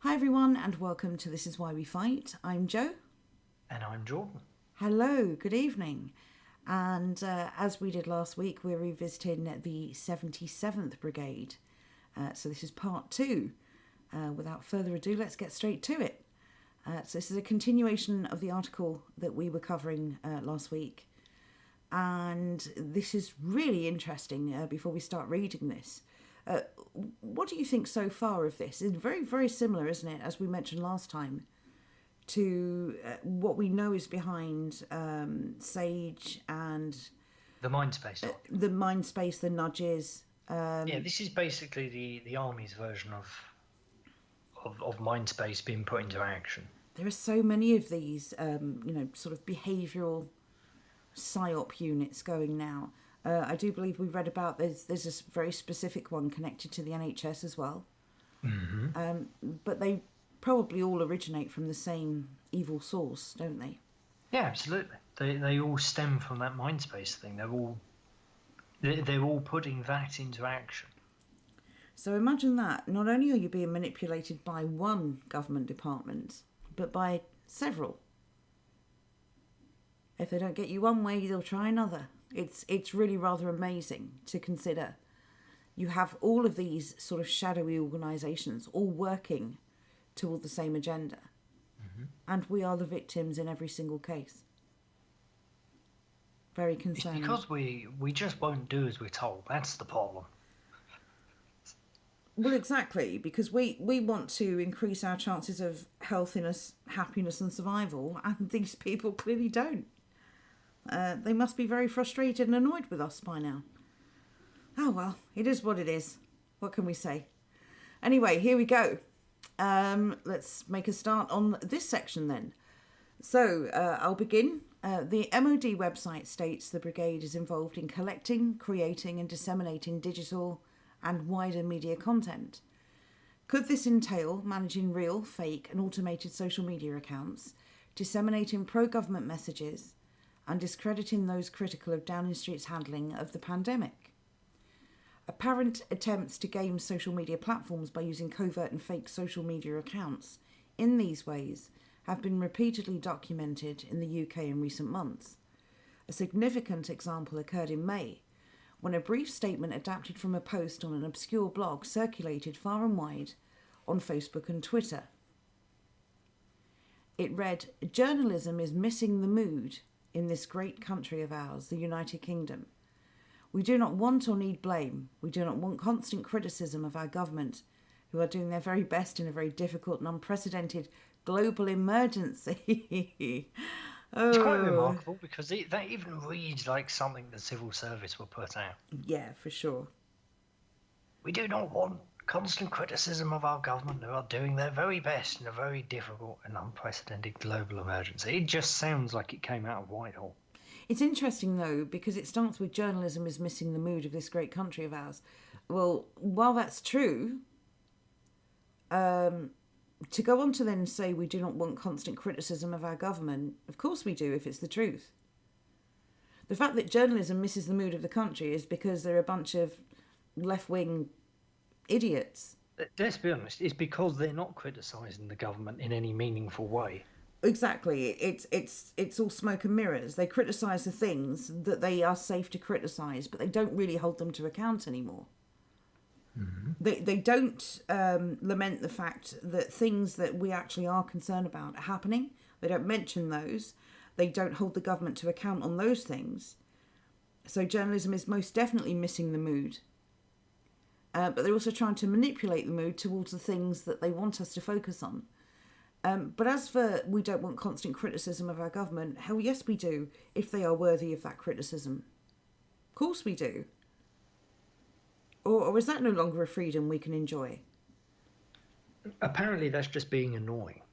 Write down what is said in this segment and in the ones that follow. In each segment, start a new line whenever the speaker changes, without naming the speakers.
Hi everyone and welcome to This Is Why We Fight. I'm Jo.
And I'm Jordan.
Hello, good evening. And as we did last week, we're revisiting the 77th Brigade. So this is part 2. Without further ado, let's get straight to it. So this is a continuation of the article that we were covering last week. And this is really interesting before we start reading this. What do you think so far of this? It's very, very similar, isn't it, as we mentioned last time, to what we know is behind Sage and
the Mindspace.
The Mindspace, the nudges.
This is basically the Army's version of Mindspace being put into action.
There are so many of these, sort of behavioural psyop units going now. I do believe we read about there's this very specific one connected to the NHS as well.
Mm-hmm.
But they probably all originate from the same evil source, don't they?
Yeah, absolutely. They all stem from that Mindspace thing. They're all putting that into action.
So imagine that. Not only are you being manipulated by one government department, but by several. If they don't get you one way, they'll try another. It's really rather amazing to consider. You have all of these sort of shadowy organisations all working toward the same agenda.
Mm-hmm.
And we are the victims in every single case. Very concerning.
It's because we just won't do as we're told. That's the problem.
Well, exactly, because we want to increase our chances of healthiness, happiness and survival, and these people clearly don't. They must be very frustrated and annoyed with us by now. Oh well, it is what it is. What can we say? Anyway, here we go. Let's make a start on this section then. So I'll begin. The MOD website states the brigade is involved in collecting, creating and disseminating digital and wider media content. Could this entail managing real, fake and automated social media accounts, disseminating pro-government messages and discrediting those critical of Downing Street's handling of the pandemic? Apparent attempts to game social media platforms by using covert and fake social media accounts in these ways have been repeatedly documented in the UK in recent months. A significant example occurred in May, when a brief statement adapted from a post on an obscure blog circulated far and wide on Facebook and Twitter. It read, "Journalism is missing the mood in this great country of ours, the United Kingdom. We do not want or need blame. We do not want constant criticism of our government, who are doing their very best in a very difficult and unprecedented global emergency."
It's quite remarkable because that even reads like something the civil service will put out.
Yeah, for sure.
"We do not want constant criticism of our government, who are doing their very best in a very difficult and unprecedented global emergency." It just sounds like it came out of Whitehall.
It's interesting, though, because it starts with "journalism is missing the mood of this great country of ours." Well, while that's true, to go on to then say we do not want constant criticism of our government, of course we do, if it's the truth. The fact that journalism misses the mood of the country is because they're a bunch of left-wing idiots.
Let's be honest, it's because they're not criticising the government in any meaningful way.
Exactly. It's all smoke and mirrors. They criticise the things that they are safe to criticise, but they don't really hold them to account anymore.
Mm-hmm.
They don't lament the fact that things that we actually are concerned about are happening. They don't mention those. They don't hold the government to account on those things. So journalism is most definitely missing the mood. But they're also trying to manipulate the mood towards the things that they want us to focus on. But as for we don't want constant criticism of our government, hell yes we do, if they are worthy of that criticism. Of course we do. Or is that no longer a freedom we can enjoy?
Apparently that's just being annoying.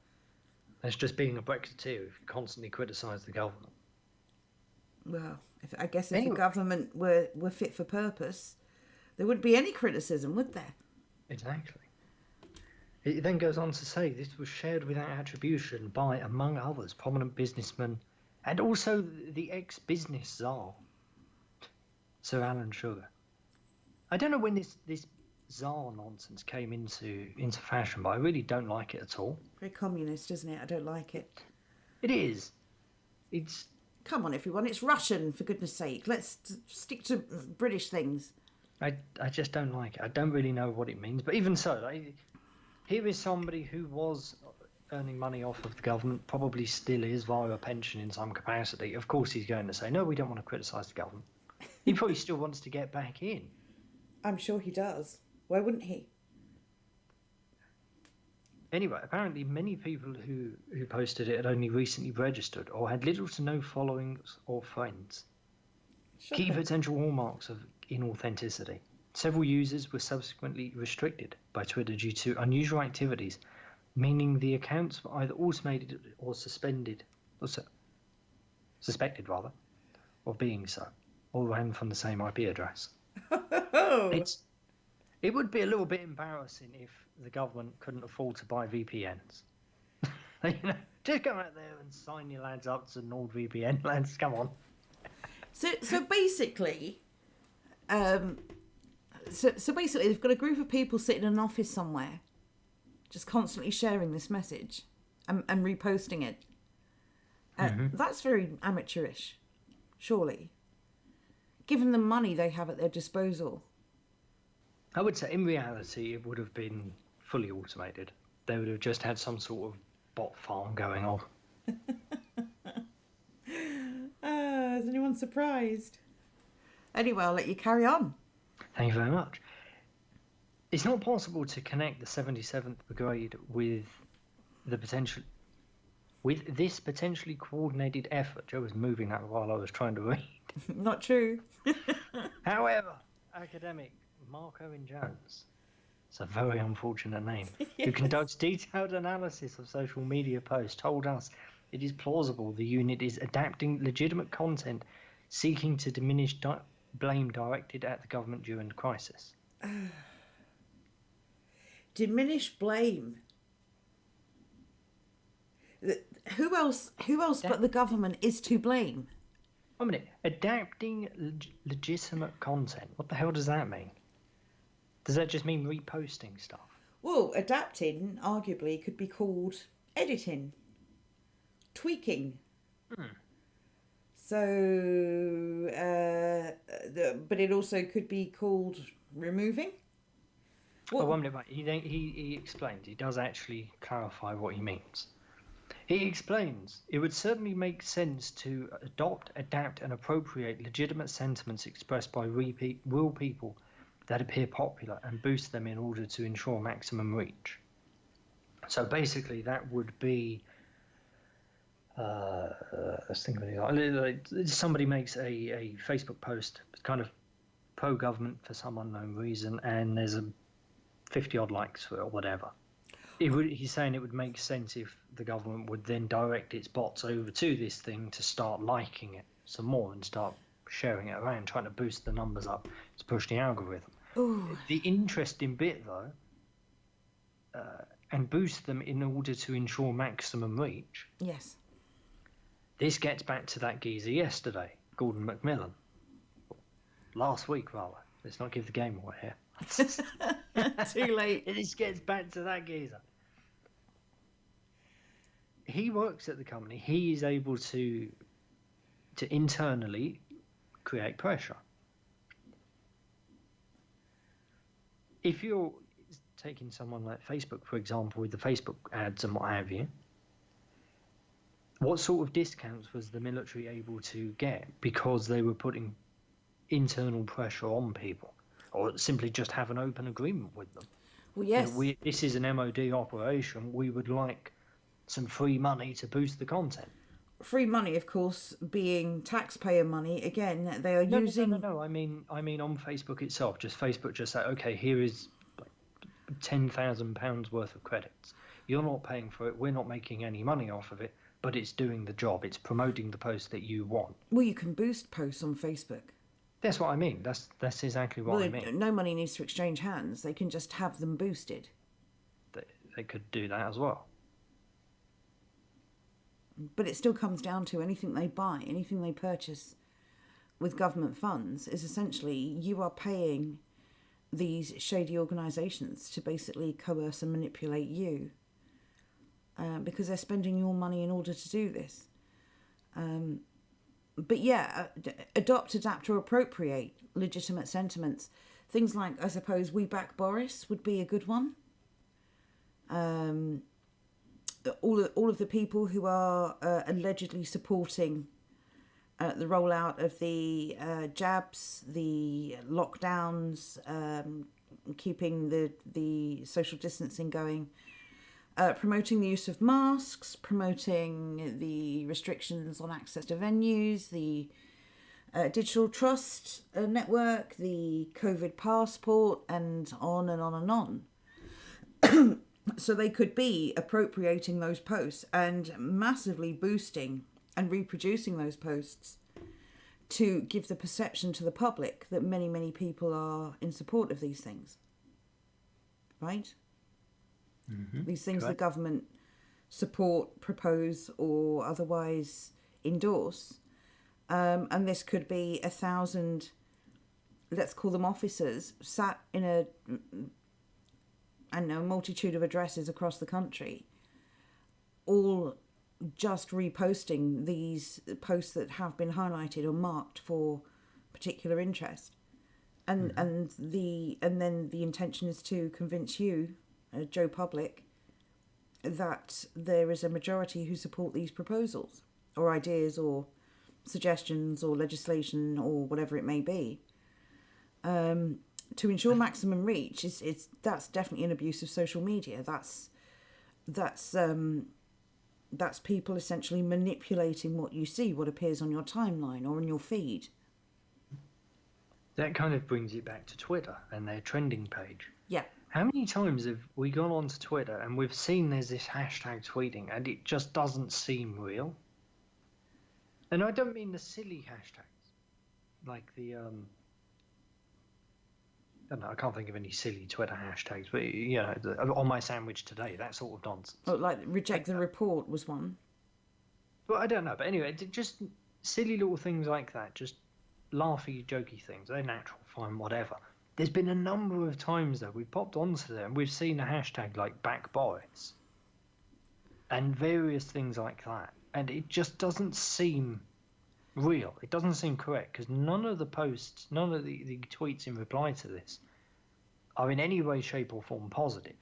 That's just being a Brexiteer if you constantly criticise the government.
Well, I guess if the government were fit for purpose, there wouldn't be any criticism, would there?
Exactly. It then goes on to say this was shared without attribution by, among others, prominent businessmen and also the ex-business czar, Sir Alan Sugar. I don't know when this Tsar nonsense came into fashion, but I really don't like it at all.
Very communist, isn't it? I don't like it.
It is. It's...
Come on, everyone. It's Russian, for goodness sake. Let's stick to British things.
I just don't like it. I don't really know what it means. But even so, here is somebody who was earning money off of the government, probably still is via a pension in some capacity. Of course he's going to say, no, we don't want to criticise the government. He probably still wants to get back in.
I'm sure he does. Why wouldn't he?
Anyway, apparently many people who posted it had only recently registered or had little to no followings or friends.
Shocking.
Key potential hallmarks of inauthenticity. Several users were subsequently restricted by Twitter due to unusual activities, meaning the accounts were either automated or suspended, suspected rather, of being so, all ran from the same IP address. It would be a little bit embarrassing if the government couldn't afford to buy VPNs. Just go out there and sign your lads up to NordVPN, lads. Come on.
So basically, so basically, they've got a group of people sitting in an office somewhere, just constantly sharing this message and reposting it. That's very amateurish, surely. Given the money they have at their disposal.
I would say, in reality, it would have been fully automated. They would have just had some sort of bot farm going on.
Is anyone surprised? Anyway, I'll let you carry on.
Thank you very much. It's not possible to connect the 77th Brigade with this potentially coordinated effort. Joe was moving that while I was trying to read.
Not true.
However, academic Mark Owen Jones, it's a very unfortunate name,
Yes.
who conducts detailed analysis of social media posts, told us it is plausible the unit is adapting legitimate content seeking to diminish blame directed at the government during the crisis.
Diminish blame. Who else but the government is to blame?
1 minute. Adapting legitimate content. What the hell does that mean? Does that just mean reposting stuff?
Well, adapting arguably could be called editing, tweaking. So, but it also could be called removing.
Oh, 1 minute, right. He explains. He does actually clarify what he means. He explains, it would certainly make sense to adopt, adapt and appropriate legitimate sentiments expressed by real people that appear popular and boost them in order to ensure maximum reach. So basically that would be, let's think of it, somebody makes a Facebook post, kind of pro-government for some unknown reason, and there's a 50 odd likes for it or whatever. He's saying it would make sense if the government would then direct its bots over to this thing to start liking it some more and start sharing it around, trying to boost the numbers up to push the algorithm.
Ooh.
The interesting bit, though, and boost them in order to ensure maximum reach.
Yes.
This gets back to that geezer yesterday, Gordon Macmillan. Last week, rather. Let's not give the game away here.
Too late.
This gets back to that geezer. He works at the company. He is able to internally create pressure. If you're taking someone like Facebook, for example, with the Facebook ads and what have you, what sort of discounts was the military able to get because they were putting internal pressure on people, or simply just have an open agreement with them?
Well, yes.
This is an MOD operation. We would like some free money to boost the content.
Free money, of course, being taxpayer money. Again, they are using.
No. I mean on Facebook itself. Just Facebook just say, okay, here is like £10,000 worth of credits. You're not paying for it. We're not making any money off of it, but it's doing the job. It's promoting the post that you want.
Well, you can boost posts on Facebook.
That's what I mean. That's exactly what I mean.
No money needs to exchange hands. They can just have them boosted.
They could do that as well.
But it still comes down to anything they buy, anything they purchase with government funds is essentially you are paying these shady organisations to basically coerce and manipulate you, because they're spending your money in order to do this. But yeah, adopt, adapt or appropriate legitimate sentiments. Things like, I suppose, "We back Boris" would be a good one. All of the people who are allegedly supporting the rollout of the jabs, the lockdowns, keeping the social distancing going, promoting the use of masks, promoting the restrictions on access to venues, the digital trust network, the COVID passport, and on and on and on. So they could be appropriating those posts and massively boosting and reproducing those posts to give the perception to the public that many, many people are in support of these things. Right? Mm-hmm. These things the government support, propose, or otherwise endorse. And this could be 1,000, let's call them officers, sat in a multitude of addresses across the country, all just reposting these posts that have been highlighted or marked for particular interest, and then the intention is to convince you, Joe Public, that there is a majority who support these proposals or ideas or suggestions or legislation or whatever it may be. To ensure maximum reach that's definitely an abuse of social media. That's people essentially manipulating what you see, what appears on your timeline or on your feed.
That kind of brings it back to Twitter and their trending page.
Yeah.
How many times have we gone onto Twitter and we've seen there's this hashtag tweeting and it just doesn't seem real? And I don't mean the silly hashtags, like the I don't know, I can't think of any silly Twitter hashtags, but on my sandwich today, that sort of nonsense.
Oh, like reject the report was one.
Well, I don't know, but anyway, just silly little things like that, just laughy, jokey things. They're natural, fine, whatever. There's been a number of times though we've popped onto them, we've seen a hashtag like "back Boris" and various things like that, and it just doesn't seem real. It doesn't seem correct because none of the posts, none of the tweets in reply to this are in any way, shape or form positive.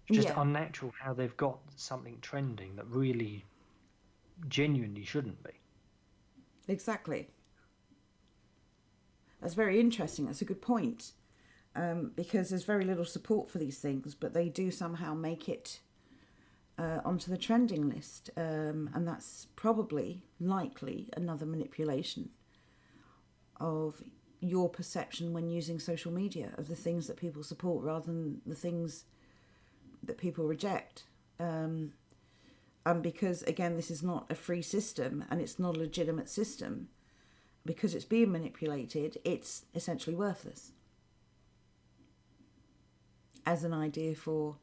It's just unnatural how they've got something trending that really genuinely shouldn't be.
Exactly. That's very interesting. That's a good point. Because there's very little support for these things, but they do somehow make it onto the trending list, and that's probably likely another manipulation of your perception when using social media of the things that people support rather than the things that people reject. And because again this is not a free system and it's not a legitimate system, because it's being manipulated, it's essentially worthless as an idea for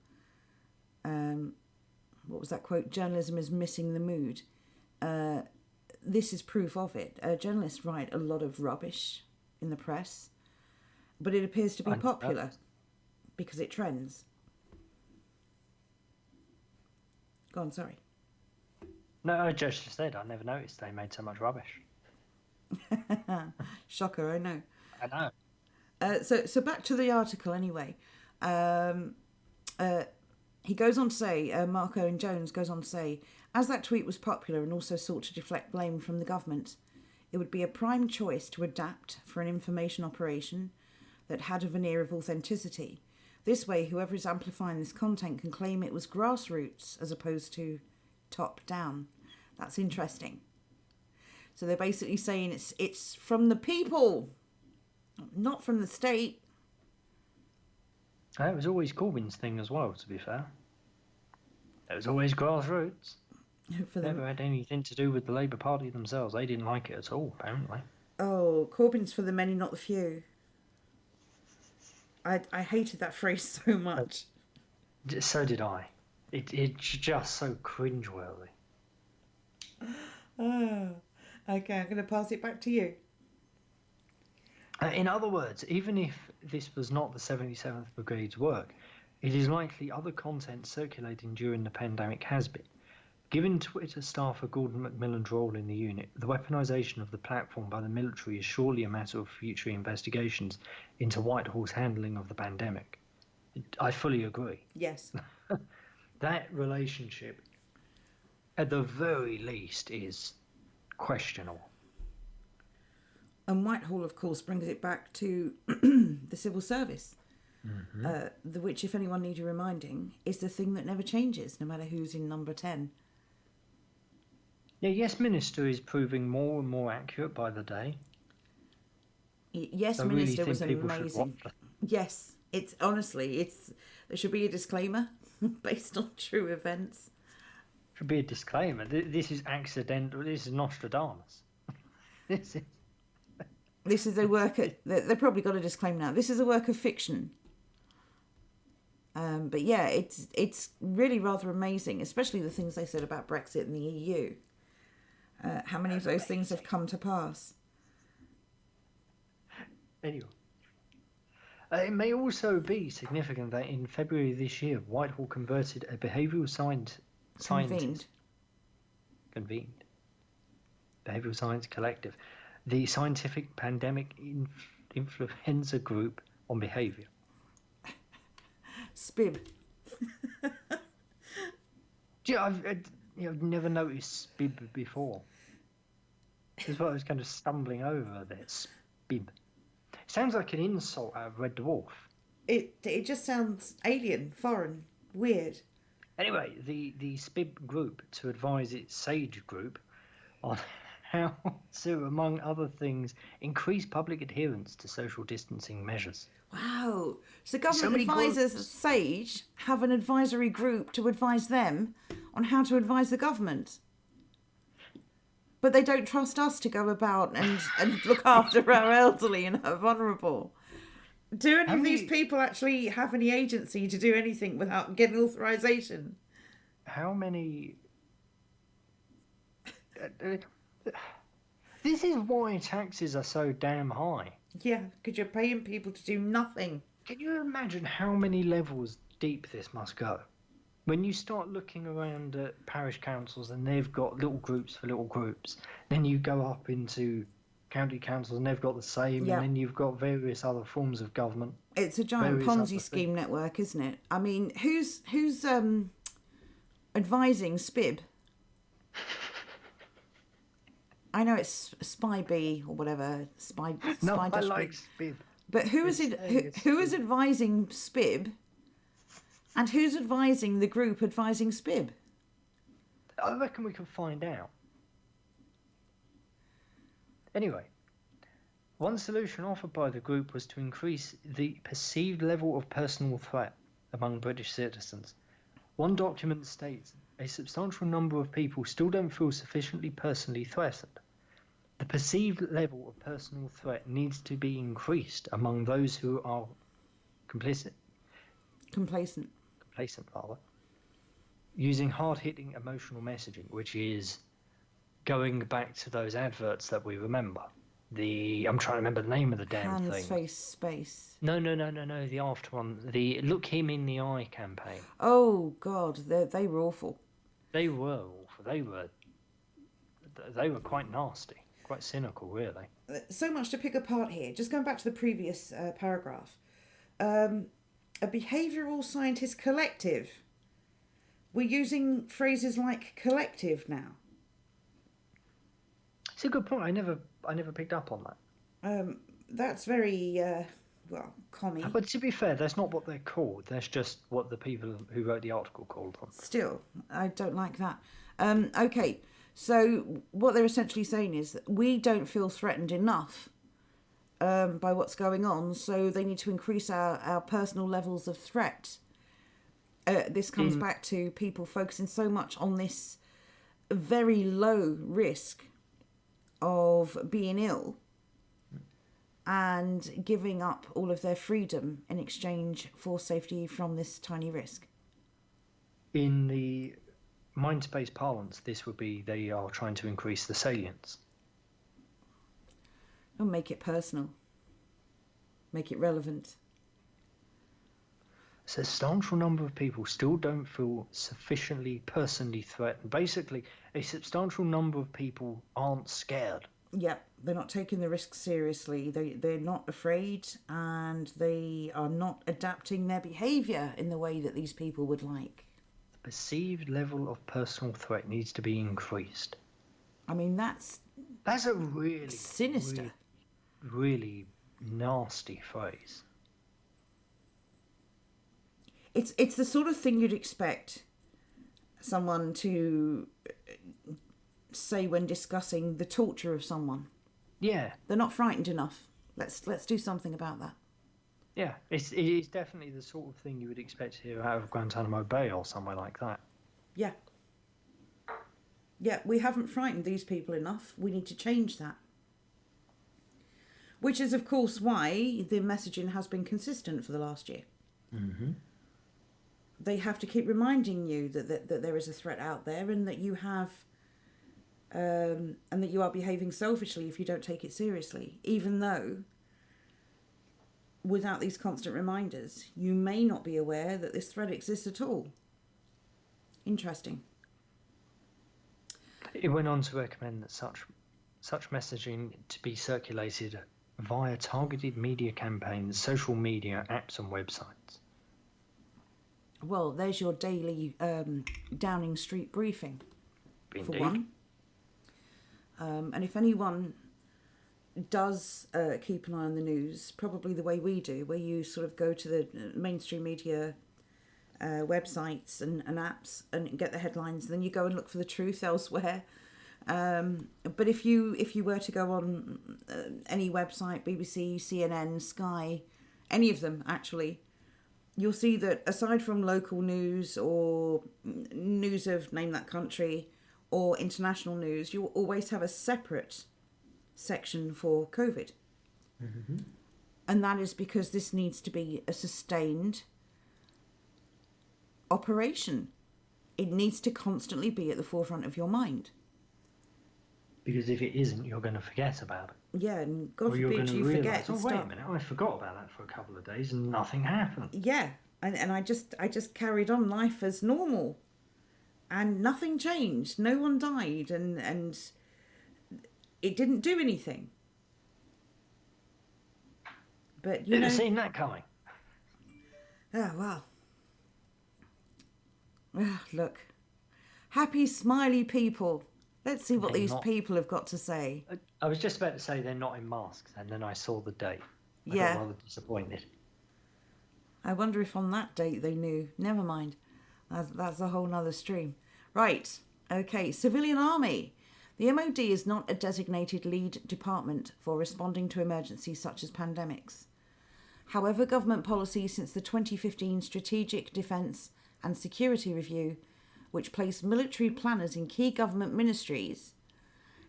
what was that quote? Journalism is missing the mood. This is proof of it. Journalists write a lot of rubbish in the press, but it appears to be popular because it trends. Go on, sorry.
No, I just said I never noticed they made so much rubbish.
Shocker, I know.
I
know. So back to the article anyway. He goes on to say, Mark Owen Jones goes on to say, as that tweet was popular and also sought to deflect blame from the government, it would be a prime choice to adapt for an information operation that had a veneer of authenticity. This way, whoever is amplifying this content can claim it was grassroots as opposed to top-down. That's interesting. So they're basically saying it's from the people, not from the state.
It was always Corbyn's thing as well, to be fair. It was always grassroots. Never had anything to do with the Labour Party themselves. They didn't like it at all, apparently.
Oh, Corbyn's for the many, not the few. I hated that phrase so much.
So did I. It's just so cringeworthy.
Oh, okay, I'm going to pass it back to you.
In other words, even if this was not the 77th Brigade's work, it is likely other content circulating during the pandemic has been. Given Twitter staffer Gordon Macmillan's role in the unit, the weaponisation of the platform by the military is surely a matter of future investigations into Whitehall's handling of the pandemic. I fully agree.
Yes.
That relationship, at the very least, is questionable.
And Whitehall, of course, brings it back to the civil service, which, if anyone needs reminding, is the thing that never changes, no matter who's in number 10.
Yeah, Yes Minister is proving more and more accurate by the day.
Yes,
I
Minister
really
was
think people should
amazing.
watch
Yes, it's honestly, there should be a disclaimer based on true events.
Should be a disclaimer. This is accidental. This is Nostradamus.
This is a work. They've probably got a disclaimer now. This is a work of fiction. But yeah, it's really rather amazing, especially the things they said about Brexit and the EU. How many of those things have come to pass? Anyway.
It may also be significant that in February this year, Whitehall converted a behavioural scientist. Convened. Behavioural Science Collective, the scientific pandemic influenza group on behaviour.
SPIB.
I've never noticed SPIB before. That's what I was kind of stumbling over there. SPIB. It sounds like an insult out of Red Dwarf.
It just sounds alien, foreign, weird.
Anyway, the SPIB group to advise its SAGE group on how to, among other things, increase public adherence to social distancing measures.
Wow. So government advisors at SAGE have an advisory group to advise them on how to advise the government. But they don't trust us to go about and look after our elderly and our vulnerable. Do any of these people actually have any agency to do anything without getting authorization?
How many... This is why taxes are so damn high.
Yeah, because you're paying people to do nothing.
Can you imagine how many levels deep this must go? When you start looking around at parish councils and they've got little groups for little groups, then you go up into county councils and they've got the same, and then you've got various other forms of government.
It's a giant Ponzi scheme network, isn't it? I mean, who's advising SPIB? I know it's SpyB or whatever.
No, I like SPIB.
But who is advising SPIB? And who's advising the group advising SPIB?
I reckon we can find out. Anyway, one solution offered by the group was to increase the perceived level of personal threat among British citizens. One document states a substantial number of people still don't feel sufficiently personally threatened. The perceived level of personal threat needs to be increased among those who are complacent, using hard-hitting emotional messaging, which is going back to those adverts that we remember. I'm trying to remember the name of the damn thing.
Hands, face, space.
No, the after one. The Look Him in the Eye campaign.
Oh, God, they were awful.
They were awful. They were quite nasty. Quite cynical, really.
So much to pick apart here. Just going back to the previous paragraph. A behavioural scientist collective. We're using phrases like collective now.
It's a good point. I never picked up on that.
That's very commie.
But to be fair, that's not what they're called. That's just what the people who wrote the article called them.
Still, I don't like that. Okay, so what they're essentially saying is that we don't feel threatened enough by what's going on, so they need to increase our personal levels of threat. This comes back to people focusing so much on this very low risk of being ill and giving up all of their freedom in exchange for safety from this tiny risk.
In the Mindspace parlance, this would be they are trying to increase the salience.
Don't make it personal. make it relevant.
A substantial number of people still don't feel sufficiently personally threatened. Basically, a substantial number of people aren't scared.
Yep, they're not taking the risks seriously. They're not afraid, and they are not adapting their behaviour in the way that these people would like.
The perceived level of personal threat needs to be increased.
I mean, that's
a really
sinister,
really nasty phrase.
It's the sort of thing you'd expect someone to say when discussing the torture of someone.
Yeah.
They're not frightened enough. Let's do something about that.
Yeah, it is definitely the sort of thing you would expect to hear out of Guantanamo Bay or somewhere like that.
Yeah. Yeah, we haven't frightened these people enough. We need to change that. Which is, of course, why the messaging has been consistent for the last year.
Mm-hmm.
They have to keep reminding you that there is a threat out there, and that you have, and that you are behaving selfishly if you don't take it seriously. Even though, without these constant reminders, you may not be aware that this threat exists at all. Interesting.
It went on to recommend that such messaging to be circulated via targeted media campaigns, social media, apps and websites.
Well, there's your daily Downing Street briefing,
Indeed.
for one. And if anyone does keep an eye on the news, probably the way we do, where you sort of go to the mainstream media websites and apps and get the headlines, then you go and look for the truth elsewhere. But if you were to go on any website, BBC, CNN, Sky, any of them actually, you'll see that aside from local news or news of name that country or international news, you'll always have a separate section for COVID.
Mm-hmm.
And that is because this needs to be a sustained operation. It needs to constantly be at the forefront of your mind.
Because if it isn't, you're going to forget about it.
Yeah, and God
or you're
forbid
going
you
to realise,
forget.
oh, wait a minute, I forgot about that for a couple of days and nothing happened.
Yeah, and I just carried on life as normal. And nothing changed. No one died, and it didn't do anything. But, you know...
Didn't seen that coming.
Oh, well. Look. Happy, smiley people. Let's see what these people have got to say.
I was just about to say they're not in masks, and then I saw the date. I got rather disappointed.
I wonder if on that date they knew. Never mind. That's a whole nother stream. Right. Okay. Civilian army. The MOD is not a designated lead department for responding to emergencies such as pandemics. However, government policy since the 2015 Strategic Defence and Security Review, which placed military planners in key government ministries,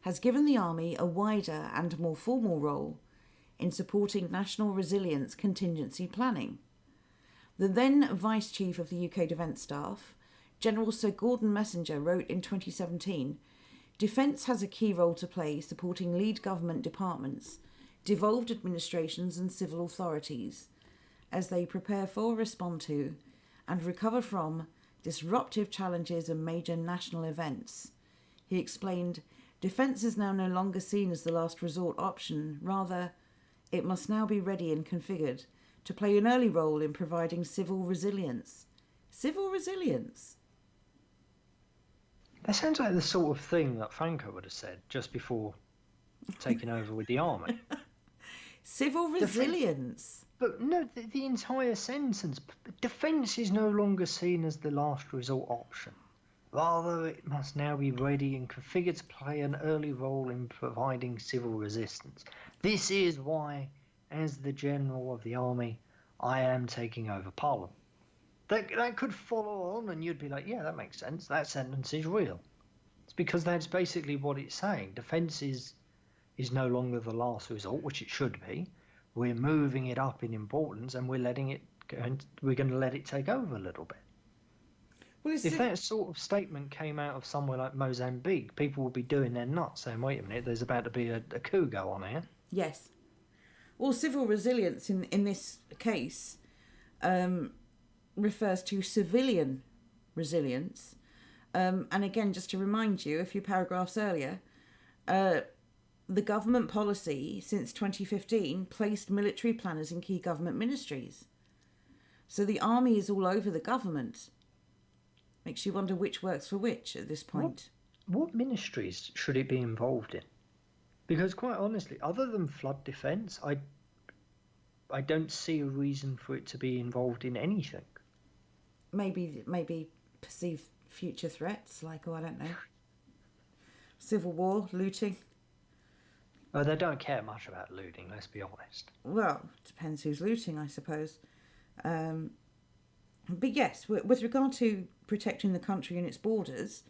has given the army a wider and more formal role in supporting national resilience contingency planning. The then Vice Chief of the UK Defence Staff, General Sir Gordon Messenger, wrote in 2017, Defence has a key role to play supporting lead government departments, devolved administrations and civil authorities as they prepare for, respond to and recover from disruptive challenges and major national events. He explained, Defence is now no longer seen as the last resort option. Rather, it must now be ready and configured to play an early role in providing civil resilience. Civil resilience?
That sounds like the sort of thing that Franco would have said just before taking over with the army.
Civil resilience?
But no, the entire sentence. Defence is no longer seen as the last resort option. Rather, it must now be ready and configured to play an early role in providing civil resistance. This is why, as the General of the Army, I am taking over Parliament. That could follow on and you'd be like, yeah, that makes sense. That sentence is real. It's because that's basically what it's saying. Defence is no longer the last resort, which it should be. We're moving it up in importance and we're letting it go, and we're going to let it take over a little bit. Well, if that sort of statement came out of somewhere like Mozambique, people would be doing their nuts saying, wait a minute, there's about to be a coup go on here.
Yes. Well, civil resilience in this case refers to civilian resilience. And again, just to remind you, a few paragraphs earlier, the government policy since 2015 placed military planners in key government ministries. So the army is all over the government. Makes you wonder which works for which at this point.
What ministries should it be involved in? Because quite honestly, other than flood defence, I don't see a reason for it to be involved in anything.
Maybe perceived future threats, like, I don't know, civil war, looting.
Oh, they don't care much about looting, let's be honest.
Well, depends who's looting, I suppose. But yes, with regard to protecting the country and its borders,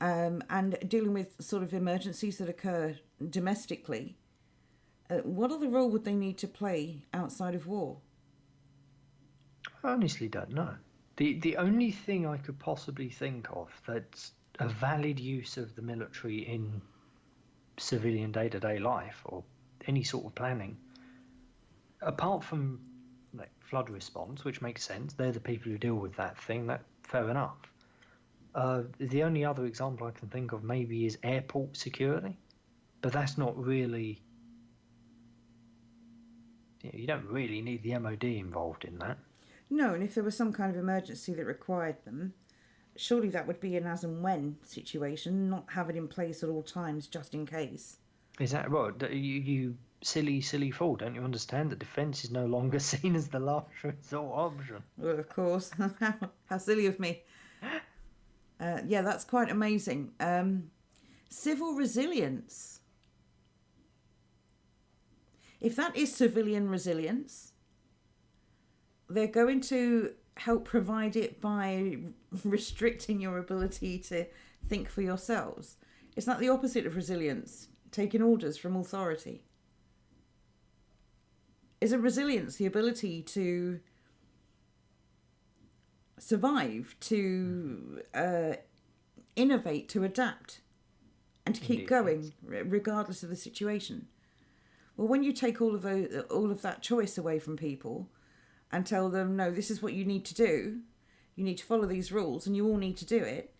and dealing with sort of emergencies that occur domestically, what other role would they need to play outside of war?
I honestly don't know. The only thing I could possibly think of that's a valid use of the military in civilian day-to-day life or any sort of planning, apart from like flood response, which makes sense, they're the people who deal with that thing, that fair enough. The only other example I can think of maybe is airport security, but that's not really, you don't really need the MOD involved in that.
No, and if there was some kind of emergency that required them, surely that would be an as and when situation, not have it in place at all times just in case.
Is that right? You silly fool, don't you understand that defence is no longer seen as the last resort option?
Well, of course. How silly of me. Yeah, that's quite amazing. Civil resilience. If that is civilian resilience, they're going to help provide it by restricting your ability to think for yourselves. It's not the opposite of resilience, taking orders from authority. Isn't resilience the ability to survive, to innovate, to adapt, and to keep going regardless of the situation? Well, when you take all of that choice away from people and tell them, no, this is what you need to do, you need to follow these rules and you all need to do it,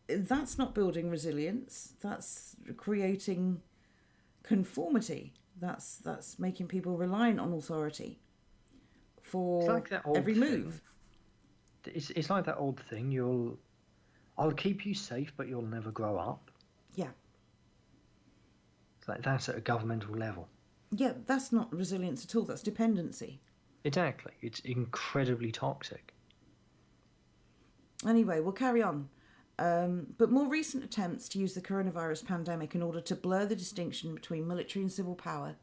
that's not building resilience. That's creating conformity. That's making people reliant on authority for
like
every move.
It's like that old thing, I'll keep you safe, but you'll never grow up.
Yeah.
It's like that's at a governmental level.
Yeah, that's not resilience at all. That's dependency.
Exactly. It's incredibly toxic.
Anyway, we'll carry on. But more recent attempts to use the coronavirus pandemic in order to blur the distinction between military and civil power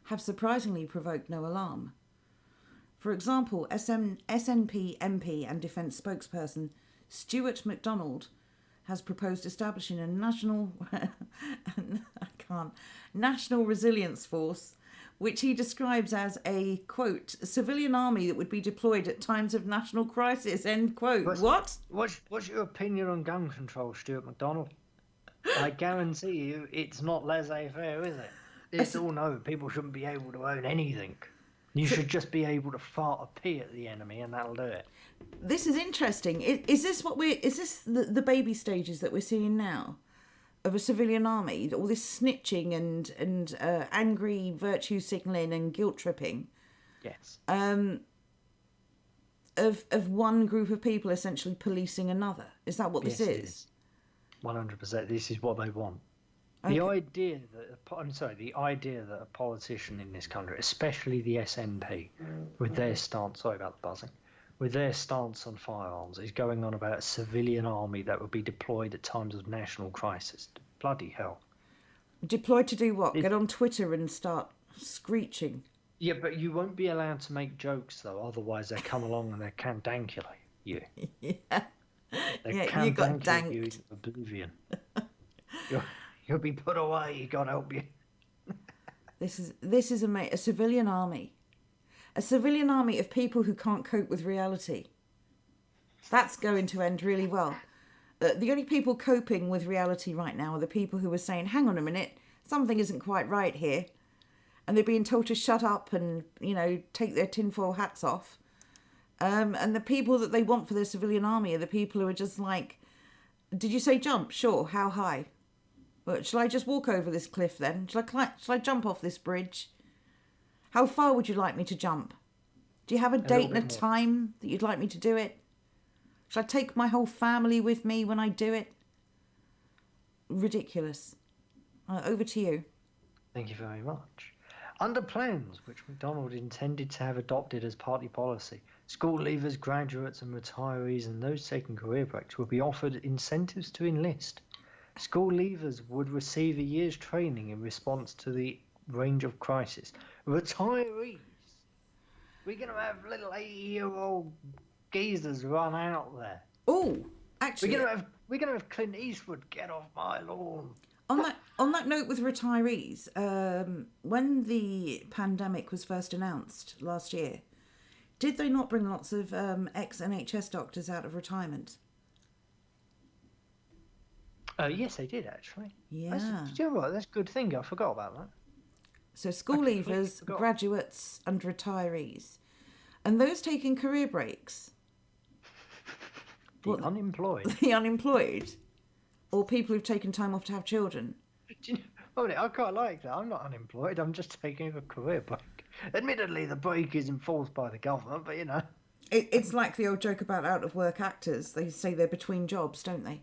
have surprisingly provoked no alarm. For example, SNP MP and Defence spokesperson Stuart MacDonald has proposed establishing a national resilience force, which he describes as a, quote, civilian army that would be deployed at times of national crisis, end quote.
What's your opinion on gun control, Stuart MacDonald? I guarantee you it's not laissez-faire, is it? It's all no, people shouldn't be able to own anything. You should just be able to fart a pee at the enemy and that'll do it.
This is interesting. Is this the baby stages that we're seeing now? Of a civilian army, all this snitching and angry virtue signalling and guilt tripping.
Yes.
Of one group of people essentially policing another. Is that what this is?
100%. This is what they want.
Okay.
The idea that a politician in this country, especially the SNP, with their stance, sorry about the buzzing, with their stance on firearms, is going on about a civilian army that would be deployed at times of national crisis. Bloody hell.
Deployed to do what? Get on Twitter and start screeching?
Yeah, but you won't be allowed to make jokes, though, otherwise they come along and they candanculate you.
Yeah.
You
got danked.
You into oblivion. You'll be put away, God help you.
This is a civilian army. A civilian army of people who can't cope with reality. That's going to end really well. The only people coping with reality right now are the people who are saying, hang on a minute, something isn't quite right here. and they're being told to shut up and, take their tinfoil hats off. And the people that they want for their civilian army are the people who are just like, did you say jump? Sure. How high? Well, shall I just walk over this cliff then? Shall I jump off this bridge? How far would you like me to jump? Do you have a date and a time that you'd like me to do it? Shall I take my whole family with me when I do it? Ridiculous. Over to you.
Thank you very much. Under plans which McDonald intended to have adopted as party policy, school leavers, graduates and retirees and those taking career breaks would be offered incentives to enlist. School leavers would receive a year's training in response to the range of crisis. Retirees, we're going to have little 80-year-old geezers run out there.
Oh, actually,
we're going to have Clint Eastwood get off my lawn.
On that note with retirees, when the pandemic was first announced last year, did they not bring lots of ex-NHS doctors out of retirement?
Yes, they did actually.
Yeah.
That's a good thing. I forgot about that.
So school leavers, graduates and retirees. And those taking career breaks.
Unemployed.
The unemployed. Or people who've taken time off to have children.
I quite like that. I'm not unemployed. I'm just taking a career break. Admittedly, the break is enforced by the government, but
It's like the old joke about out-of-work actors. They say they're between jobs, don't they?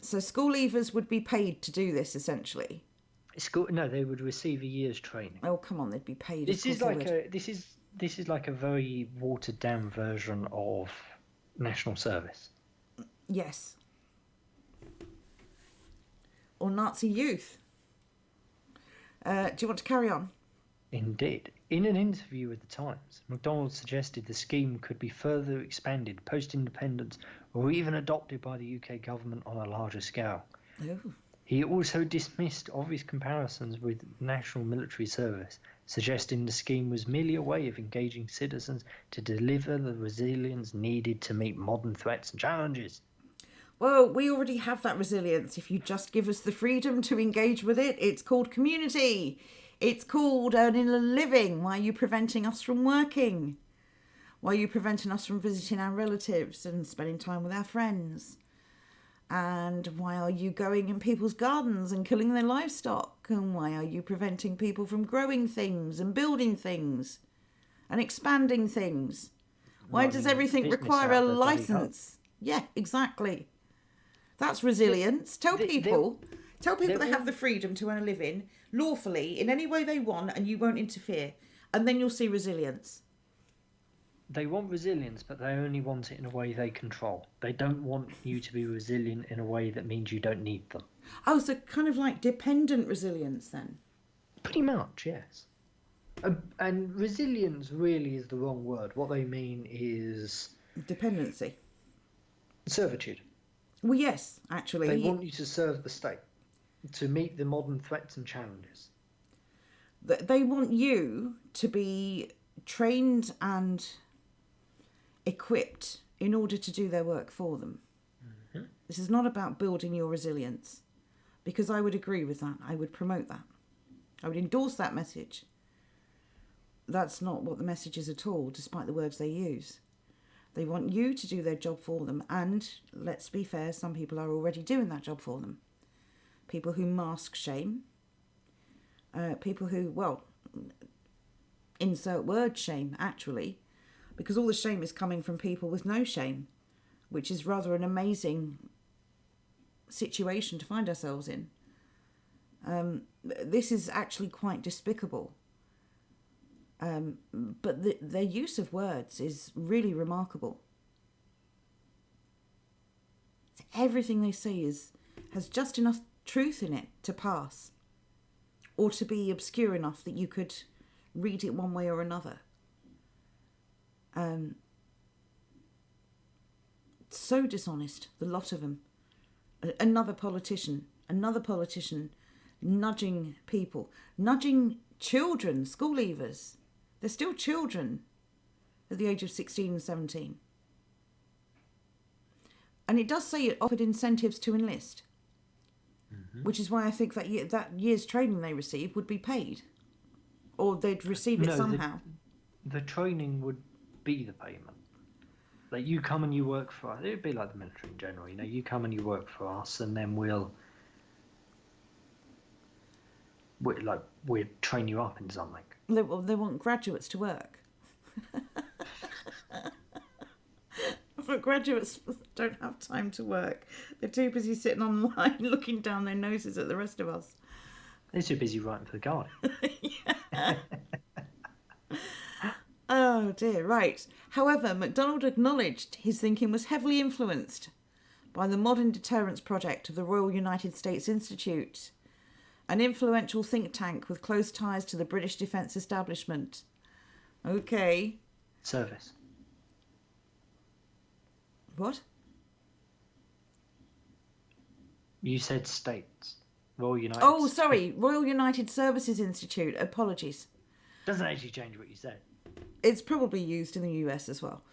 So school leavers would be paid to do this, essentially.
No, they would receive a year's training.
Oh, come on, they'd be paid.
This is like a very watered-down version of national service.
Yes. Or Nazi youth. Do you want to carry on?
Indeed. In an interview with The Times, McDonald suggested the scheme could be further expanded post-independence or even adopted by the UK government on a larger scale.
Oh.
He also dismissed obvious comparisons with national military service, suggesting the scheme was merely a way of engaging citizens to deliver the resilience needed to meet modern threats and challenges.
Well, we already have that resilience. If you just give us the freedom to engage with it, it's called community. It's called earning a living. Why are you preventing us from working? Why are you preventing us from visiting our relatives and spending time with our friends? And why are you going in people's gardens and killing their livestock? And why are you preventing people from growing things and building things and expanding things? Why does everything require a license? Yeah, exactly. That's resilience. Tell people they have the freedom to earn a living lawfully in any way they want and you won't interfere. And then you'll see resilience.
They want resilience, but they only want it in a way they control. They don't want you to be resilient in a way that means you don't need them.
Oh, so kind of like dependent resilience then?
Pretty much, yes. And resilience really is the wrong word. What they mean is...
dependency.
Servitude.
Well, yes, actually.
They want you to serve the state to meet the modern threats and challenges.
They want you to be trained and equipped in order to do their work for them. Mm-hmm. This is not about building your resilience, because I would agree with that. I would promote that. I would endorse that message. That's not what the message is at all, despite the words they use. They want you to do their job for them, and let's be fair, some people are already doing that job for them. People who mask shame, people who, well, insert word shame, actually, because all the shame is coming from people with no shame, which is rather an amazing situation to find ourselves in. This is actually quite despicable. But their use of words is really remarkable. Everything they say has just enough truth in it to pass, or to be obscure enough that you could read it one way or another. So dishonest, the lot of them. Another politician nudging people, nudging children, school leavers. They're still children at the age of 16 and 17. And it does say it offered incentives to enlist. which is why I think that year's training they receive would be paid, or they'd receive it somehow.
The training would be the payment. Like, you come and you work for us. It'd be like the military in general. You know, you come and you work for us, and then we'll train you up in something.
They want graduates to work. But graduates don't have time to work. They're too busy sitting online looking down their noses at the rest of us.
They're too busy writing for the Guardian.
Yeah. Oh dear, right. However, MacDonald acknowledged his thinking was heavily influenced by the Modern Deterrence Project of the Royal United States Institute, an influential think tank with close ties to the British defence establishment. Okay.
Service.
What?
You said states. Royal United.
Oh, sorry. Royal United Services Institute. Apologies.
Doesn't actually change what you said.
It's probably used in the US as well.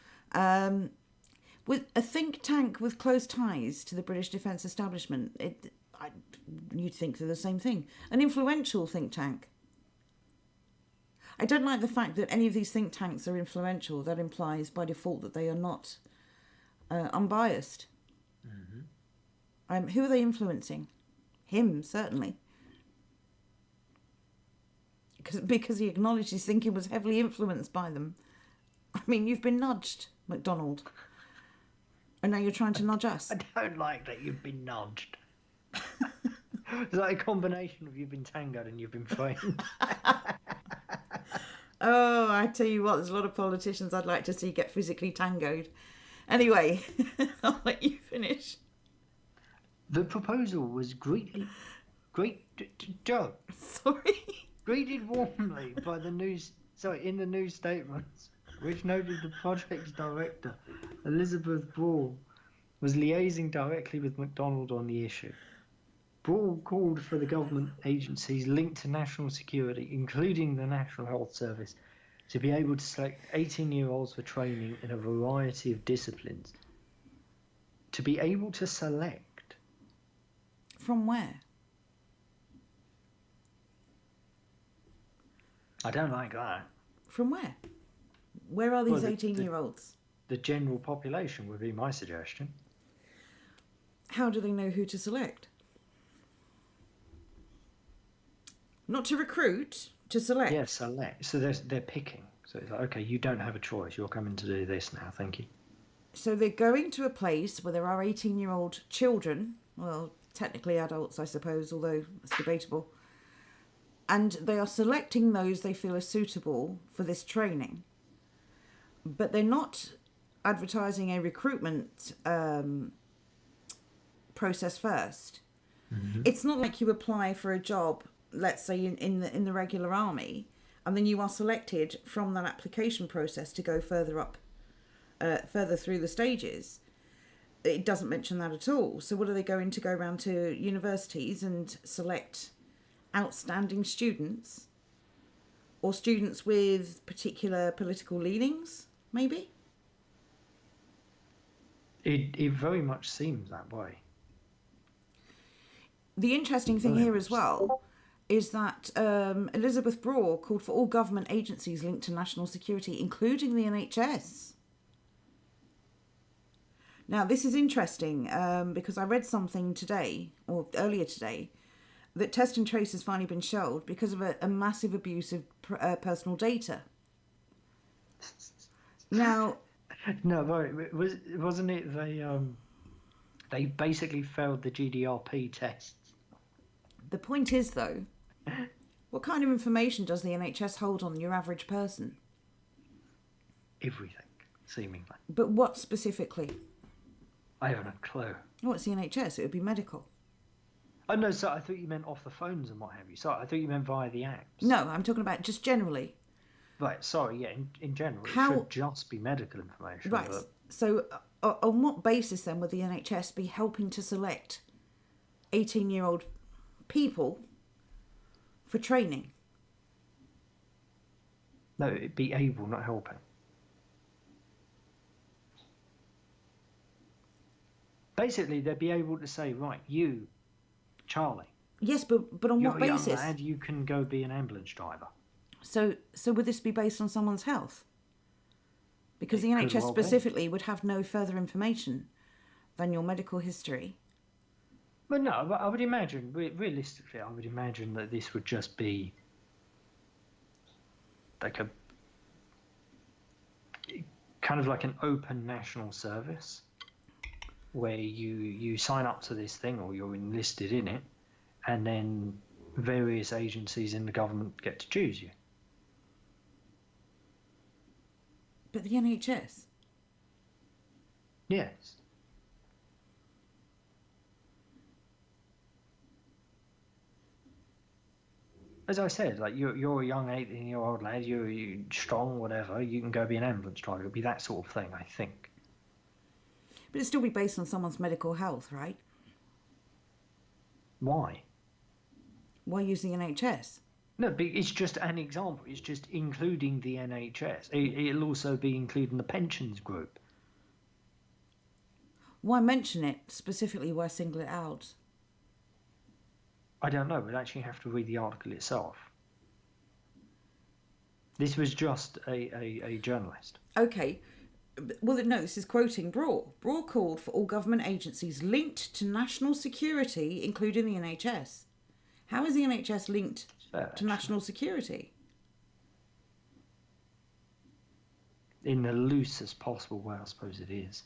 With a think tank with close ties to the British defence establishment, you'd think they're the same thing. An influential think tank. I don't like the fact that any of these think tanks are influential. That implies by default that they are not unbiased. Mm-hmm. Who are they influencing? Him, certainly. Because he acknowledged his thinking was heavily influenced by them. I mean, you've been nudged, MacDonald. And now you're trying to nudge us.
I don't like that you've been nudged. It's like a combination of you've been tangoed and you've been framed.
Oh, I tell you what, there's a lot of politicians I'd like to see get physically tangoed. Anyway, I'll let you finish.
The proposal was greeted warmly by the news. In the news statements, which noted the project's director, Elizabeth Ball, was liaising directly with MacDonald on the issue. Ball called for the government agencies linked to national security, including the National Health Service, to be able to select 18-year-olds for training in a variety of disciplines. To be able to select.
From where?
I don't like that.
From where? Where are these 18-year-olds?
The general population would be my suggestion.
How do they know who to select? Not to recruit, to select.
Yeah, select. So they're picking. So it's like, okay, you don't have a choice. You're coming to do this now. Thank you.
So they're going to a place where there are 18-year-old children. Well, technically adults, I suppose, although it's debatable. And they are selecting those they feel are suitable for this training. But they're not advertising a recruitment process first. Mm-hmm. It's not like you apply for a job, let's say in the regular army, and then you are selected from that application process to go further up, further through the stages. It doesn't mention that at all. So what are they going to go around to universities and select outstanding students, or students with particular political leanings, maybe?
It very much seems that way.
The interesting thing here as well is that Elizabeth Braw called for all government agencies linked to national security, including the NHS. Now, this is interesting because I read something today, or earlier today, that Test and Trace has finally been shelved because of a massive abuse of personal data. Now...
No, wasn't it they basically failed the GDRP tests?
The point is, though, what kind of information does the NHS hold on your average person?
Everything, seemingly.
But what specifically?
I haven't a clue.
What's the NHS? It would be medical.
Oh, no, so I thought you meant off the phones and what have you. Sorry, I thought you meant via the apps.
No, I'm talking about just generally.
Right, sorry, yeah, in general, it should just be medical information.
Right,
but...
so on what basis then would the NHS be helping to select 18-year-old people for training?
No, it'd be able, not helping. Basically, they'd be able to say, right, you, Charlie,
Yes, but on
You're
what
a young
basis?
lad, you can go be an ambulance driver.
So would this be based on someone's health? Because
It
the
could
NHS
well be.
specifically would have no further information than your medical history.
But no, but I would imagine, realistically, I would imagine that this would just be like a kind of like an open national service where you sign up to this thing or you're enlisted in it, and then various agencies in the government get to choose you.
But the NHS?
Yes. As I said, like you're a young 18-year-old lad, you're strong, whatever, you can go be an ambulance driver. It'll be that sort of thing, I think.
But it'd still be based on someone's medical health, right?
Why?
Why use the NHS?
No, but it's just an example. It's just including the NHS. It'll also be including the pensions group.
Why mention it specifically? Why single it out?
I don't know. We'd actually have to read the article itself. This was just a journalist.
Okay. Well, no, this is quoting Braw. Braw called for all government agencies linked to national security, including the NHS. How is the NHS linked to national security?
In the loosest possible way, I suppose it is.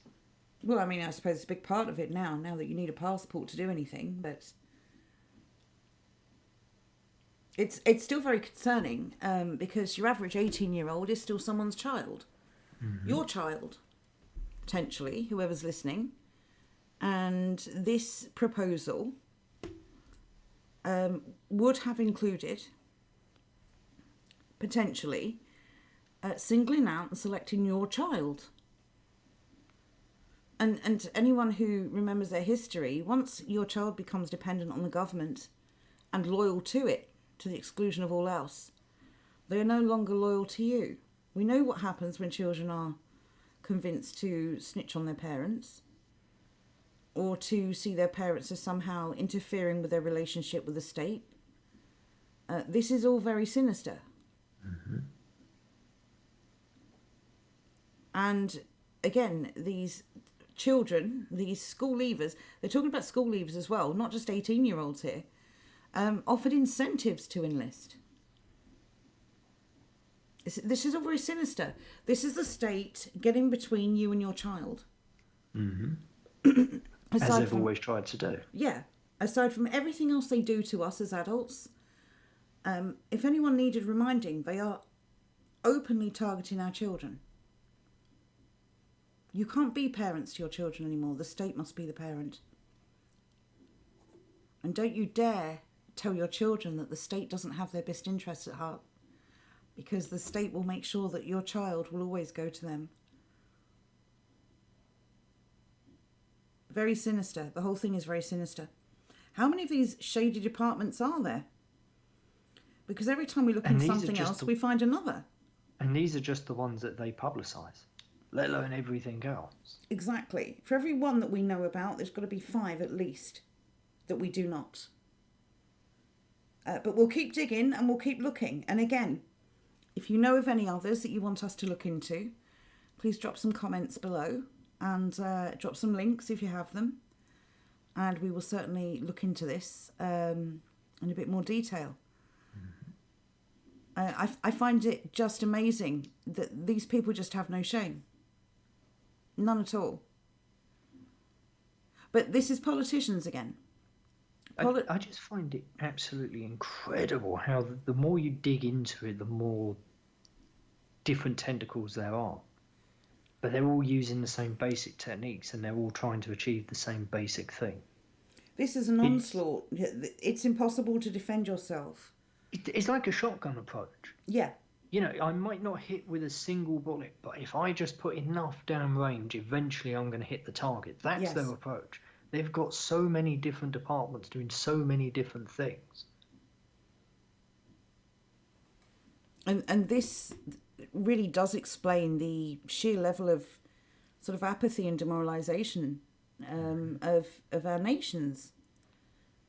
Well, I mean, I suppose it's a big part of it now that you need a passport to do anything, but it's still very concerning because your average 18-year-old is still someone's child. Mm-hmm. Your child, potentially, whoever's listening. And this proposal would have included, potentially, singling out and selecting your child. And anyone who remembers their history, once your child becomes dependent on the government and loyal to it, to the exclusion of all else, they are no longer loyal to you. We know what happens when children are convinced to snitch on their parents or to see their parents as somehow interfering with their relationship with the state. This is all very sinister.
Mm-hmm.
And again, these children, these school leavers, they're talking about school leavers as well, not just 18-year-olds here, offered incentives to enlist. This is all very sinister. This is the state getting between you and your child.
Mm-hmm. As they've always tried to do.
Yeah. Aside from everything else they do to us as adults, if anyone needed reminding, they are openly targeting our children. You can't be parents to your children anymore. The state must be the parent. And don't you dare tell your children that the state doesn't have their best interests at heart, because the state will make sure that your child will always go to them. Very sinister. The whole thing is very sinister. How many of these shady departments are there? Because every time we look into something else, we find another.
And these are just the ones that they publicise, let alone everything else.
Exactly. For every one that we know about, there's got to be 5 at least that we do not. But we'll keep digging and we'll keep looking. And again, if you know of any others that you want us to look into, please drop some comments below and drop some links if you have them. And we will certainly look into this in a bit more detail. Mm-hmm. I find it just amazing that these people just have no shame. None at all. But this is politicians again.
I just find it absolutely incredible how the more you dig into it, the more different tentacles there are. But they're all using the same basic techniques and they're all trying to achieve the same basic thing.
This is an onslaught. It's impossible to defend yourself.
It's like a shotgun approach.
Yeah.
You know, I might not hit with a single bullet, but if I just put enough down range, eventually I'm going to hit the target. That's their approach. They've got so many different departments doing so many different things.
And this really does explain the sheer level of sort of apathy and demoralisation of our nations.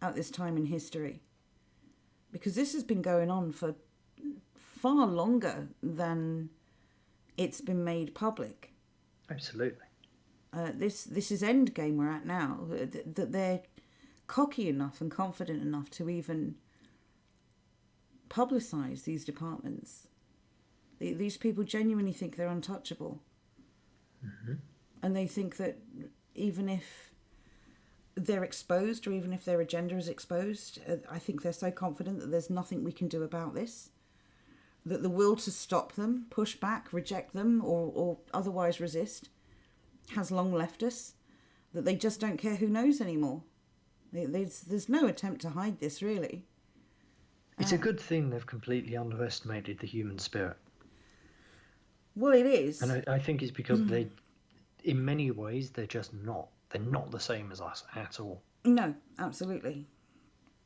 at this time in history. Because this has been going on for far longer than it's been made public.
Absolutely.
This is endgame we're at now. That they're cocky enough and confident enough to even publicise these departments. These people genuinely think they're untouchable.
Mm-hmm.
And they think that even if they're exposed, or even if their agenda is exposed, I think they're so confident that there's nothing we can do about this. That the will to stop them, push back, reject them, or otherwise resist, has long left us. That they just don't care who knows anymore. There's no attempt to hide this, really.
It's a good thing they've completely underestimated the human spirit.
Well, it is.
And I think it's because they, in many ways, they're just not. They're not the same as us at all.
No, absolutely.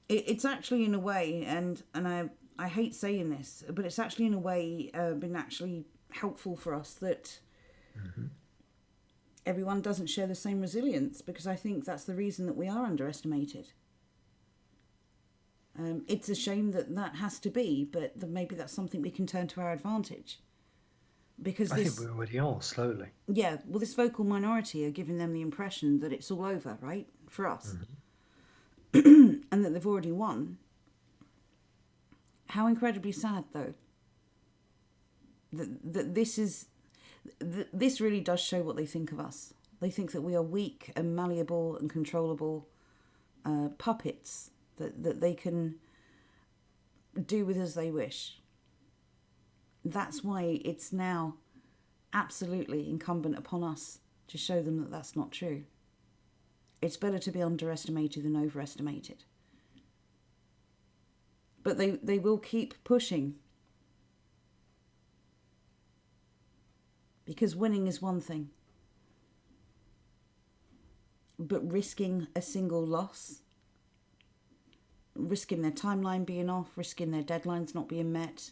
It's actually in a way, and I hate saying this, but it's actually in a way been actually helpful for us that everyone doesn't share the same resilience, because I think that's the reason that we are underestimated. It's a shame that has to be, but maybe that's something we can turn to our advantage. Because
I think we already are, slowly.
Yeah, well, this vocal minority are giving them the impression that it's all over, right, for us. And that they've already won. How incredibly sad, though. That this really does show what they think of us. They think that we are weak and malleable and controllable puppets that they can do with as they wish. That's why it's now absolutely incumbent upon us to show them that that's not true. It's better to be underestimated than overestimated. But they will keep pushing. Because winning is one thing. But risking a single loss, risking their timeline being off, risking their deadlines not being met.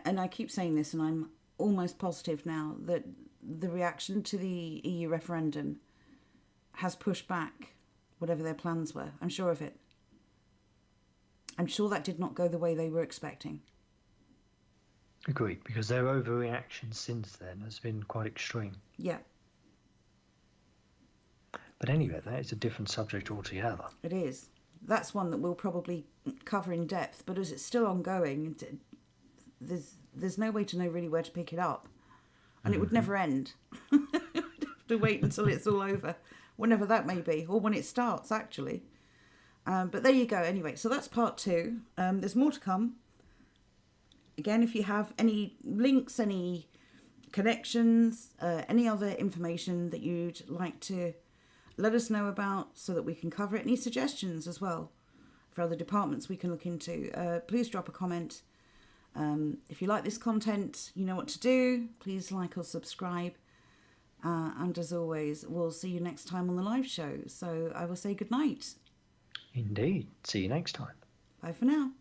And I keep saying this, and I'm almost positive now that the reaction to the EU referendum has pushed back whatever their plans were. I'm sure of it. I'm sure that did not go the way they were expecting.
Agreed, because their overreaction since then has been quite extreme.
Yeah.
But anyway, that is a different subject altogether.
It is. That's one that we'll probably cover in depth, but as it's still ongoing, there's no way to know really where to pick it up. And it would never end. We'd have to wait until it's all over, whenever that may be, or when it starts, actually. But there you go. Anyway, so that's part 2. There's more to come. Again, if you have any links, any connections, any other information that you'd like to let us know about so that we can cover it, any suggestions as well for other departments we can look into, please drop a comment. If you like this content, you know what to do. Please like or subscribe. And as always, we'll see you next time on the live show. So I will say good night.
Indeed. See you next time.
Bye for now.